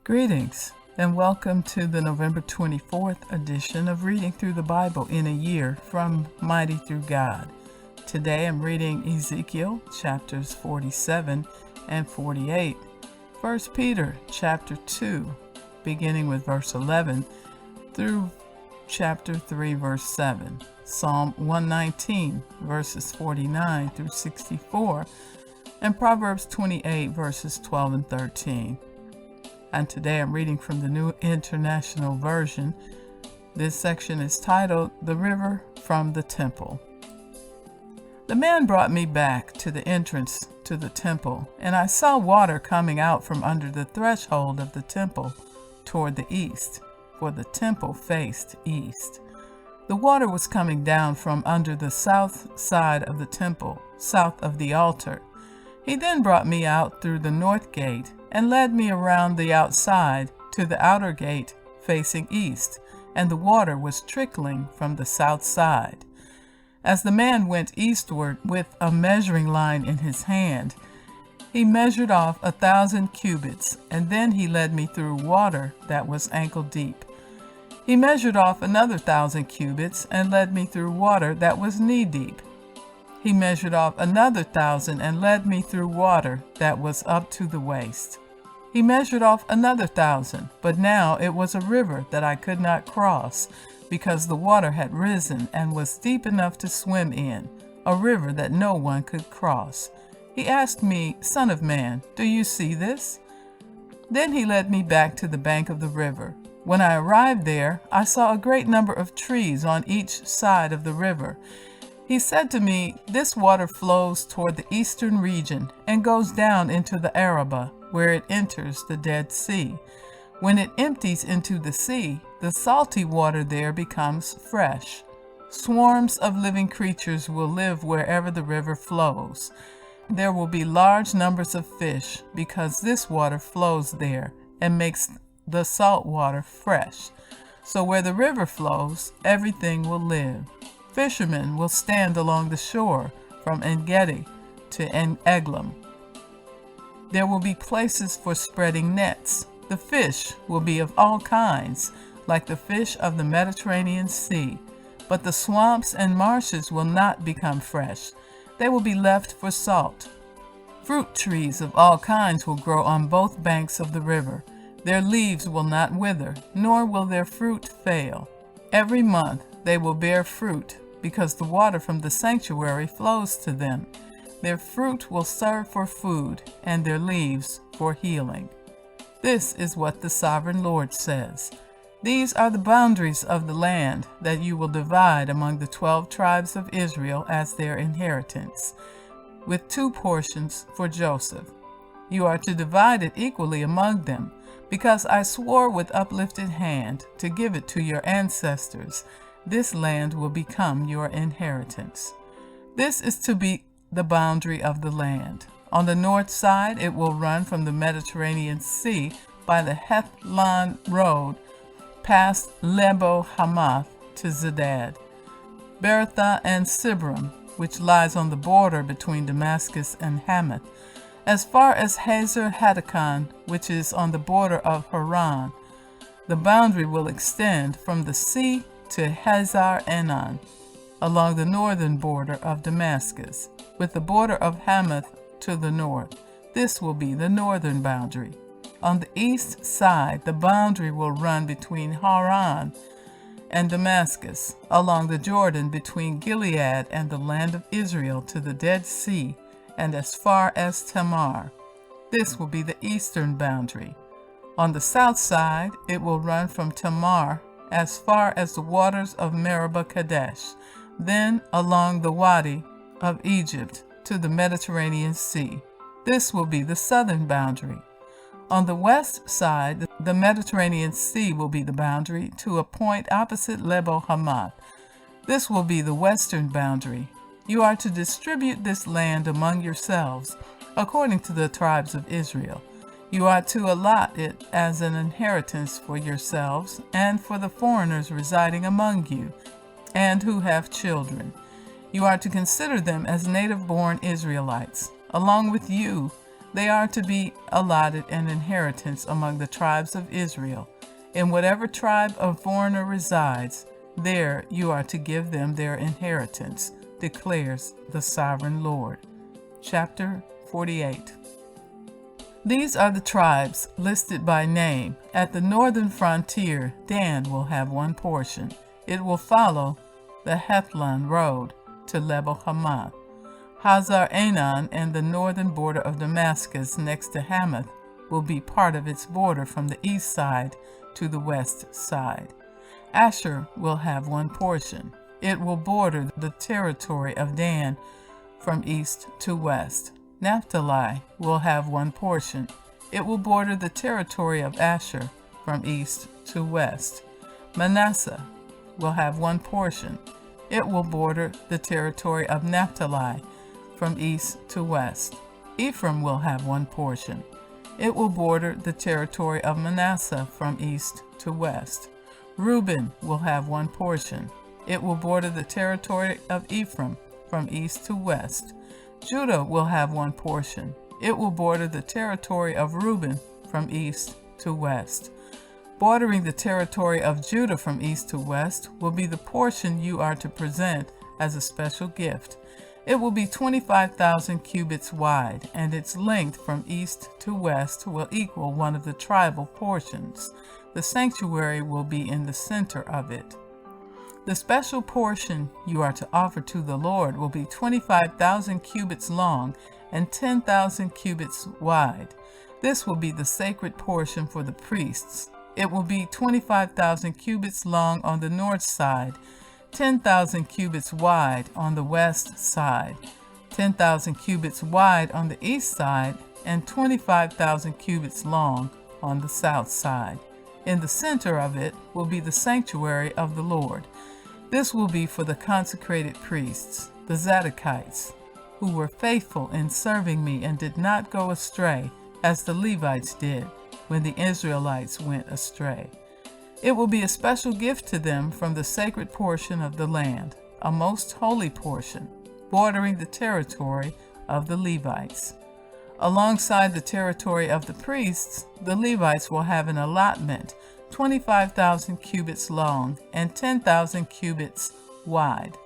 Greetings and welcome to the November 24th edition of Reading Through the Bible in a Year from Mighty Through God. Today I'm reading Ezekiel chapters 47 and 48, 1 Peter chapter 2, beginning with verse 11 through chapter 3 verse 7, Psalm 119 verses 49 through 64, and Proverbs 28 verses 12 and 13. And today I'm reading from the New International Version. This section is titled, The River from the Temple. The man brought me back to the entrance to the temple, and I saw water coming out from under the threshold of the temple toward the east, for the temple faced east. The water was coming down from under the south side of the temple, south of the altar. He then brought me out through the north gate and led me around the outside to the outer gate facing east, and the water was trickling from the south side. As the man went eastward with a measuring line in his hand, he measured off 1,000 cubits, and then he led me through water that was ankle deep. He measured off another 1,000 cubits and led me through water that was knee deep. He measured off another 1,000 and led me through water that was up to the waist. He measured off another 1,000, but now it was a river that I could not cross, because the water had risen and was deep enough to swim in, a river that no one could cross. He asked me, Son of man, do you see this? Then he led me back to the bank of the river. When I arrived there, I saw a great number of trees on each side of the river. He said to me, This water flows toward the eastern region and goes down into the Arabah, where it enters the Dead Sea. When it empties into the sea, the salty water there becomes fresh. Swarms of living creatures will live wherever the river flows. There will be large numbers of fish, because this water flows there and makes the salt water fresh. So where the river flows, everything will live. Fishermen will stand along the shore from En-Gedi to En-Eglam. There will be places for spreading nets. The fish will be of all kinds, like the fish of the Mediterranean Sea. But the swamps and marshes will not become fresh. They will be left for salt. Fruit trees of all kinds will grow on both banks of the river. Their leaves will not wither, nor will their fruit fail. Every month they will bear fruit, because the water from the sanctuary flows to them. Their fruit will serve for food, and their leaves for healing. This is what the Sovereign Lord says. These are the boundaries of the land that you will divide among the 12 tribes of Israel as their inheritance, with 2 portions for Joseph. You are to divide it equally among them, because I swore with uplifted hand to give it to your ancestors. This land will become your inheritance. This is to be the boundary of the land. On the north side, it will run from the Mediterranean Sea by the Hethlon road past Lebo Hamath to Zedad, Beratha and Sibram, which lies on the border between Damascus and Hamath, as far as Hazer Hatticon, which is on the border of Haran. The boundary will extend from the sea to Hazar Enan, along the northern border of Damascus, with the border of Hamath to the north. This will be the northern boundary. On the east side, the boundary will run between Haran and Damascus, along the Jordan between Gilead and the land of Israel to the Dead Sea, and as far as Tamar. This will be the eastern boundary. On the south side, it will run from Tamar as far as the waters of Meribah Kadesh, then along the Wadi of Egypt to the Mediterranean Sea. This will be the southern boundary. On the west side, the Mediterranean Sea will be the boundary to a point opposite Lebo Hamath. This will be the western boundary. You are to distribute this land among yourselves, according to the tribes of Israel. You are to allot it as an inheritance for yourselves and for the foreigners residing among you, and who have children. You are to consider them as native-born Israelites. Along with you, They are to be allotted an inheritance among the tribes of Israel. In whatever tribe a foreigner resides, there you are to give them their inheritance, declares the sovereign Lord. Chapter 48. These are the tribes listed by name. At the northern frontier, Dan will have one portion. It will follow the Hethlon road to Lebo Hamath. Hazar Enan and the northern border of Damascus next to Hamath will be part of its border from the east side to the west side. Asher will have one portion. It will border the territory of Dan from east to west. Naphtali will have one portion. It will border the territory of Asher from east to west. Manasseh will have one portion. It will border the territory of Naphtali from east to west. Ephraim will have one portion. It will border the territory of Manasseh from east to west. Reuben will have one portion. It will border the territory of Ephraim from east to west. Judah will have one portion. It will border the territory of Reuben from east to west. Bordering the territory of Judah from east to west will be the portion you are to present as a special gift. It will be 25,000 cubits wide, and its length from east to west will equal one of the tribal portions. The sanctuary will be in the center of it. The special portion you are to offer to the Lord will be 25,000 cubits long and 10,000 cubits wide. This will be the sacred portion for the priests. It will be 25,000 cubits long on the north side, 10,000 cubits wide on the west side, 10,000 cubits wide on the east side, and 25,000 cubits long on the south side. In the center of it will be the sanctuary of the Lord. This will be for the consecrated priests, the Zadokites, who were faithful in serving me and did not go astray, as the Levites did when the Israelites went astray. It will be a special gift to them from the sacred portion of the land, a most holy portion, bordering the territory of the Levites. Alongside the territory of the priests, the Levites will have an allotment 25,000 cubits long and 10,000 cubits wide.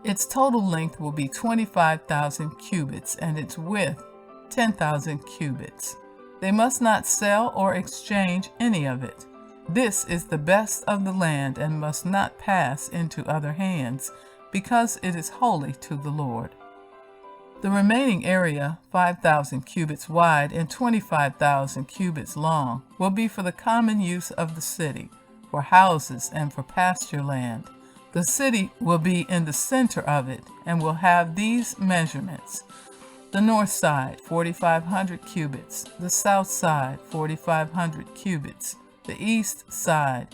Its total length will be 25,000 cubits and its width 10,000 cubits. They must not sell or exchange any of it. This is the best of the land and must not pass into other hands, because it is holy to the Lord. The remaining area, 5,000 cubits wide and 25,000 cubits long, will be for the common use of the city, for houses and for pasture land. The city will be in the center of it and will have these measurements. The north side, 4,500 cubits. The south side, 4,500 cubits. The east side,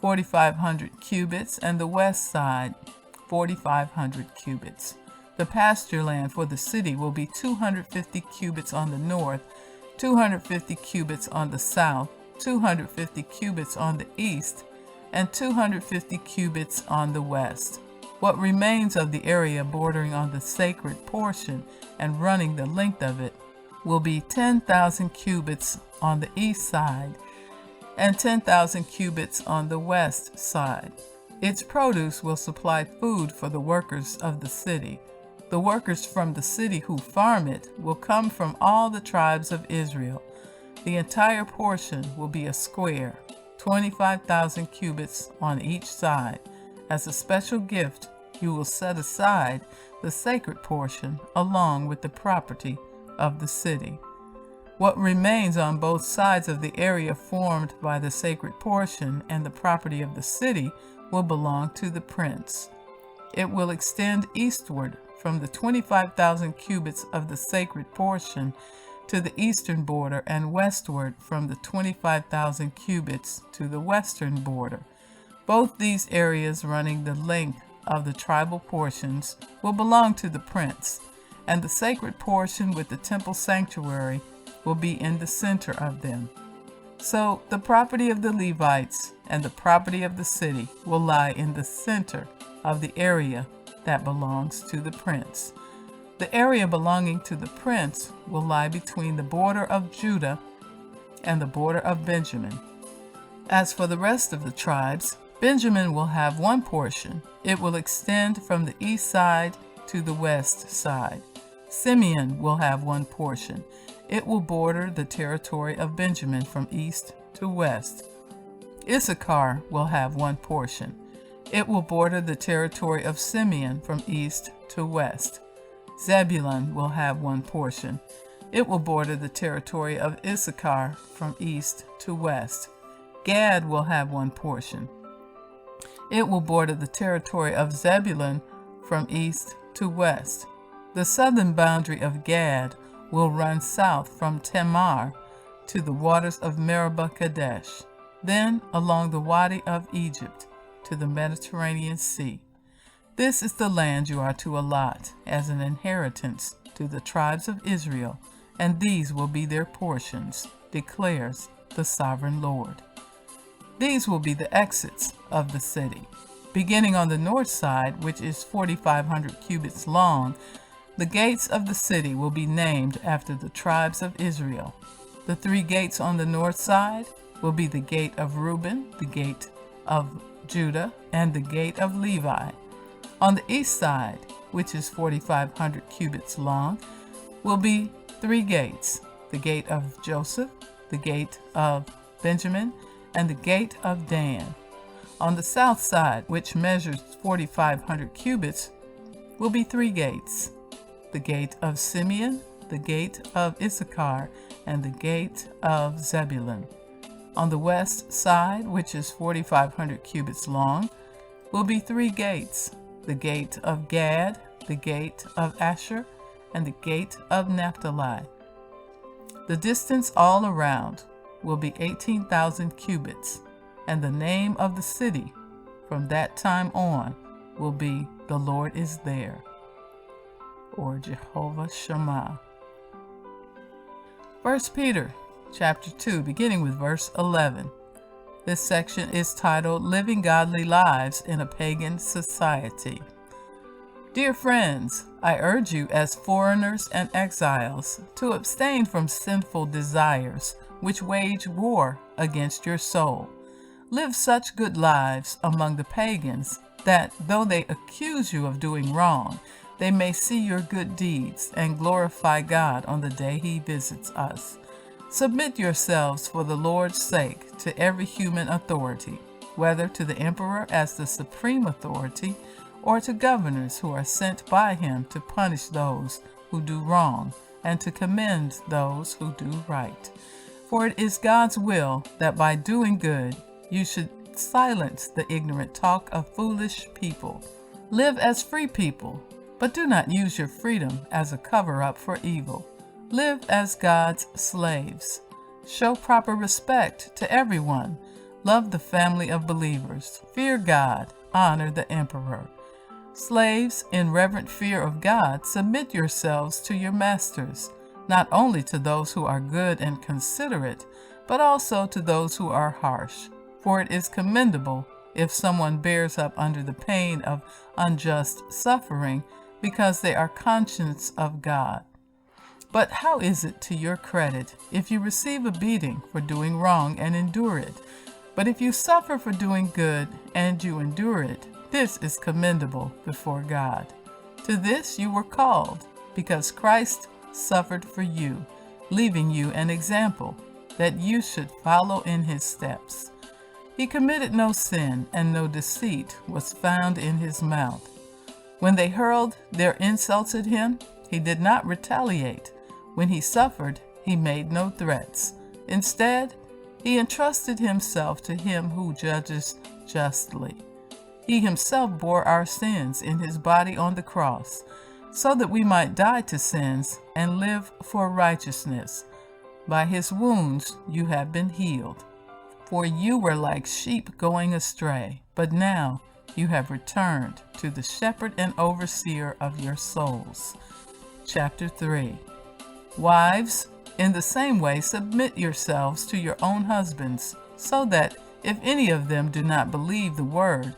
4,500 cubits. And the west side, 4,500 cubits. The pasture land for the city will be 250 cubits on the north, 250 cubits on the south, 250 cubits on the east, and 250 cubits on the west. What remains of the area bordering on the sacred portion and running the length of it will be 10,000 cubits on the east side and 10,000 cubits on the west side. Its produce will supply food for the workers of the city. The workers from the city who farm it will come from all the tribes of Israel. The entire portion will be a square, 25,000 cubits on each side. As a special gift, you will set aside the sacred portion along with the property of the city. What remains on both sides of the area formed by the sacred portion and the property of the city will belong to the prince. It will extend eastward from the 25,000 cubits of the sacred portion to the eastern border and westward from the 25,000 cubits to the western border. Both these areas running the length of the tribal portions will belong to the prince, and the sacred portion with the temple sanctuary will be in the center of them. So the property of the Levites and the property of the city will lie in the center of the area that belongs to the prince. The area belonging to the prince will lie between the border of Judah and the border of Benjamin. As for the rest of the tribes, Benjamin will have one portion. It will extend from the east side to the west side. Simeon will have one portion. It will border the territory of Benjamin from east to west. Issachar will have one portion. It will border the territory of Simeon from east to west. Zebulun will have one portion. It will border the territory of Issachar from east to west. Gad will have one portion. It will border the territory of Zebulun from east to west. The southern boundary of Gad will run south from Tamar to the waters of Meribah Kadesh, then along the Wadi of Egypt to the Mediterranean Sea. This is the land you are to allot as an inheritance to the tribes of Israel, and these will be their portions, declares the sovereign Lord. These will be the exits of the city. Beginning on the north side, which is 4,500 cubits long, the gates of the city will be named after the tribes of Israel. The 3 gates on the north side will be the gate of Reuben, the gate of Judah, and the gate of Levi. On the east side, which is 4,500 cubits long, will be 3 gates, the gate of Joseph, the gate of Benjamin, and the gate of Dan. On the south side, which measures 4,500 cubits, will be 3 gates, the gate of Simeon, the gate of Issachar, and the gate of Zebulun. On the west side, which is 4,500 cubits long, will be 3 gates, the gate of Gad, the gate of Asher, and the gate of Naphtali. The distance all around will be 18,000 cubits, and the name of the city from that time on will be The Lord is There, or Jehovah Shammah. 1 Peter chapter 2, beginning with verse 11. This section is titled Living Godly Lives in a Pagan Society. Dear friends, I urge you as foreigners and exiles to abstain from sinful desires which wage war against your soul. Live such good lives among the pagans that, though they accuse you of doing wrong, they may see your good deeds and glorify God on the day He visits us. Submit yourselves for the Lord's sake to every human authority, whether to the emperor as the supreme authority, or to governors who are sent by him to punish those who do wrong and to commend those who do right. For it is God's will that by doing good you should silence the ignorant talk of foolish people. Live as free people, but do not use your freedom as a cover-up for evil. Live as God's slaves. Show proper respect to everyone. Love the family of believers. Fear God. Honor the emperor. Slaves, in reverent fear of God, submit yourselves to your masters, not only to those who are good and considerate, but also to those who are harsh. For it is commendable if someone bears up under the pain of unjust suffering, because they are conscious of God. But how is it to your credit if you receive a beating for doing wrong and endure it? But if you suffer for doing good and you endure it, this is commendable before God. To this you were called, because Christ suffered for you, leaving you an example, that you should follow in His steps. He committed no sin, and no deceit was found in His mouth. When they hurled their insults at Him, He did not retaliate. When He suffered, He made no threats. Instead, He entrusted Himself to Him who judges justly. He Himself bore our sins in His body on the cross, so that we might die to sins and live for righteousness. By His wounds you have been healed. For you were like sheep going astray, but now you have returned to the shepherd and overseer of your souls. Chapter 3. Wives, in the same way submit yourselves to your own husbands, so that if any of them do not believe the word,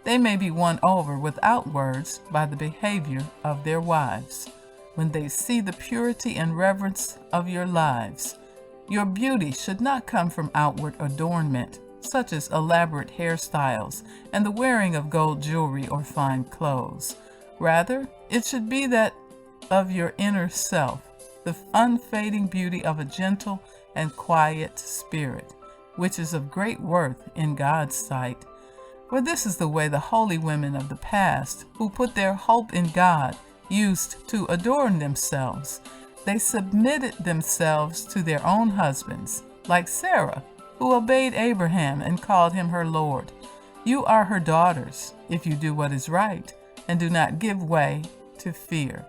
they may be won over without words by the behavior of their wives. when they see the purity and reverence of your lives. Your beauty should not come from outward adornment, such as elaborate hairstyles and the wearing of gold jewelry or fine clothes. Rather, it should be that of your inner self, the unfading beauty of a gentle and quiet spirit, which is of great worth in God's sight. For this is the way the holy women of the past, who put their hope in God, used to adorn themselves. They submitted themselves to their own husbands, like Sarah, who obeyed Abraham and called him her Lord. You are her daughters, if you do what is right, and do not give way to fear.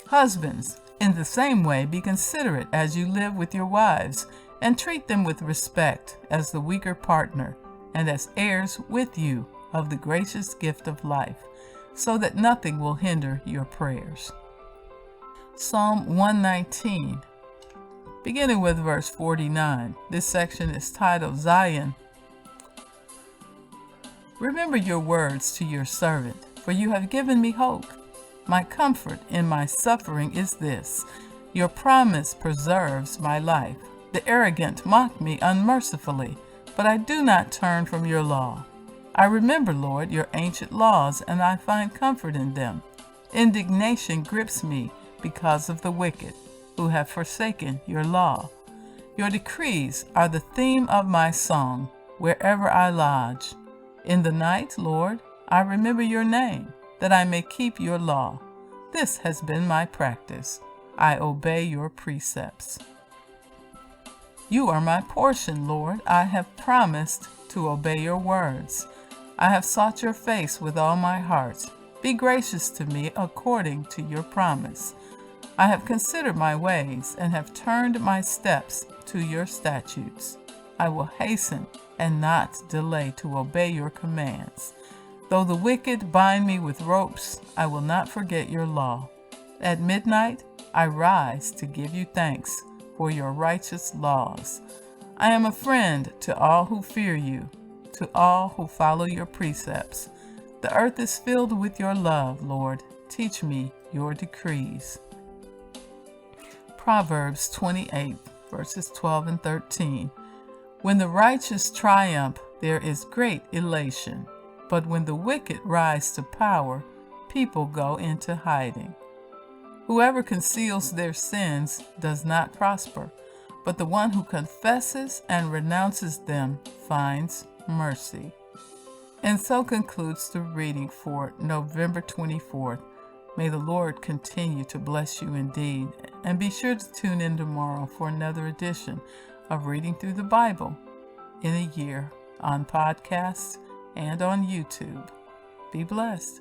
Husbands, in the same way, be considerate as you live with your wives, and treat them with respect as the weaker partner, and as heirs with you of the gracious gift of life, so that nothing will hinder your prayers. Psalm 119, beginning with verse 49. This section is titled Zion. Remember your words to your servant, for you have given me hope. My comfort in my suffering is this: your promise preserves my life. The arrogant mock me unmercifully, but I do not turn from your law. I remember, Lord, your ancient laws, and I find comfort in them. Indignation grips me because of the wicked, who have forsaken your law. Your decrees are the theme of my song, wherever I lodge. In the night, Lord, I remember your name, that I may keep your law. This has been my practice. I obey your precepts. You are my portion, Lord. I have promised to obey your words. I have sought your face with all my heart. Be gracious to me according to your promise. I have considered my ways and have turned my steps to your statutes. I will hasten and not delay to obey your commands. Though the wicked bind me with ropes, I will not forget your law. At midnight, I rise to give you thanks for your righteous laws. I am a friend to all who fear you, to all who follow your precepts. The earth is filled with your love, Lord. Teach me your decrees. Proverbs 28, verses 12 and 13. When the righteous triumph, there is great elation. But when the wicked rise to power, people go into hiding. Whoever conceals their sins does not prosper, but the one who confesses and renounces them finds mercy. And so concludes the reading for November 24th. May the Lord continue to bless you indeed, and be sure to tune in tomorrow for another edition of Reading Through the Bible in a Year on podcasts and on YouTube. Be blessed.